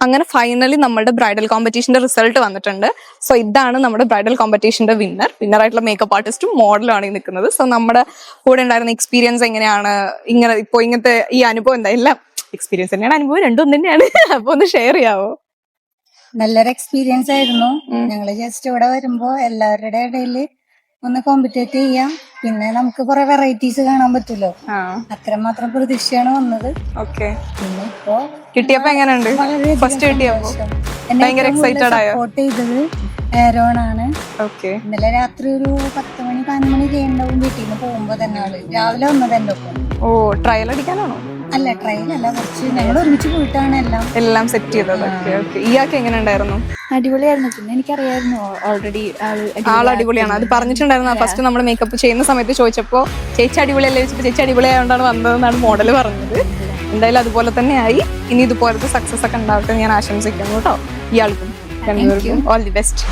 അങ്ങനെ ഫൈനലി നമ്മുടെ bridal കോമ്പറ്റീഷന്റെ result വന്നിട്ടുണ്ട്. സോ ഇതാണ് നമ്മുടെ ബ്രൈഡൽ കോമ്പറ്റീഷന്റെ വിന്നറായിട്ടുള്ള മേക്കപ്പ് ആർട്ടിസ്റ്റും മോഡലും ആണ് ഈ നിൽക്കുന്നത്. സോ നമ്മുടെ കൂടെ ഉണ്ടായിരുന്ന എക്സ്പീരിയൻസ് എങ്ങനെയാണ്, ഇങ്ങനത്തെ ഈ അനുഭവം എന്താ? എല്ലാം എക്സ്പീരിയൻസ് തന്നെയാണ്, അനുഭവം രണ്ടും തന്നെയാണ്. അപ്പൊ ഒന്ന് ഷെയർ ചെയ്യാവോ? നല്ലൊരു എക്സ്പീരിയൻസ് ആയിരുന്നു. ഞങ്ങള് ജസ്റ്റ് ഇവിടെ വരുമ്പോ എല്ലാവരുടെ ഇടയിൽ ഒന്ന് കോമ്പറ്റേറ്റ് ചെയ്യാം, പിന്നെ നമുക്ക് കുറെ വെറൈറ്റീസ് കാണാൻ പറ്റുമല്ലോ, അത്രമാത്രം പ്രതീക്ഷയാണ് വന്നത്. ഓക്കെ, പിന്നെ ഇപ്പോ കിട്ടിയപ്പോ എങ്ങനെയുണ്ട്? ഫസ്റ്റ് കിട്ടിയപ്പോ ഭയങ്കര എക്സൈറ്റഡ് ആയോ? സപ്പോർട്ട് ചെയ്തത് ആരോൺ ആണ്. ഓക്കെ, ഇന്നലെ രാത്രി ഒരു 10 മണി 11 മണി ചെയ്യണ്ടാവും വീട്ടിൽ നിന്ന് പോകുമ്പോ തന്നെ. ആള് രാവിലെ വന്നത് എന്റെ ഒപ്പം. ഓ, ട്രയൽ അടിക്കാനാണോ? അല്ല, ട്രെയിൻ അല്ല, കുറച്ച് ഞങ്ങൾ ഒരുമിച്ച് പോയിട്ടാണ് എല്ലാം സെറ്റ് ചെയ്തത്. Okay okay. ഇയാൾക്ക് എങ്ങനെ ഉണ്ടായിരുന്നു? അടിപൊളിയായിരുന്നു. പിന്നെ എനിക്കറിയായിരുന്നു ഓൾറെഡി ആൾ അടിപൊളിയാണ്, അത് പറഞ്ഞിട്ടുണ്ടായിരുന്നു. ഫസ്റ്റ് നമ്മൾ മേക്കപ്പ് ചെയ്യുന്ന സമയത്ത് ചോദിച്ചപ്പോ ചേച്ചി അടിപൊളിയല്ലേ ചോദിച്ചപ്പോ ചേച്ചി അടിപൊളിയായോണ്ടാണ് വന്നതെന്നാണ് മോഡൽ പറഞ്ഞത്. എന്തായാലും അതുപോലെ തന്നെ ആയി. ഇനി ഇതുപോലത്തെ സക്സസ് ഒക്കെ ഉണ്ടാവട്ടെ ഞാൻ ആശംസിക്കുന്നു കേട്ടോ. ഇയാൾക്കും രണ്ടുപേർക്കും ഓൾ ദി ബെസ്റ്റ്.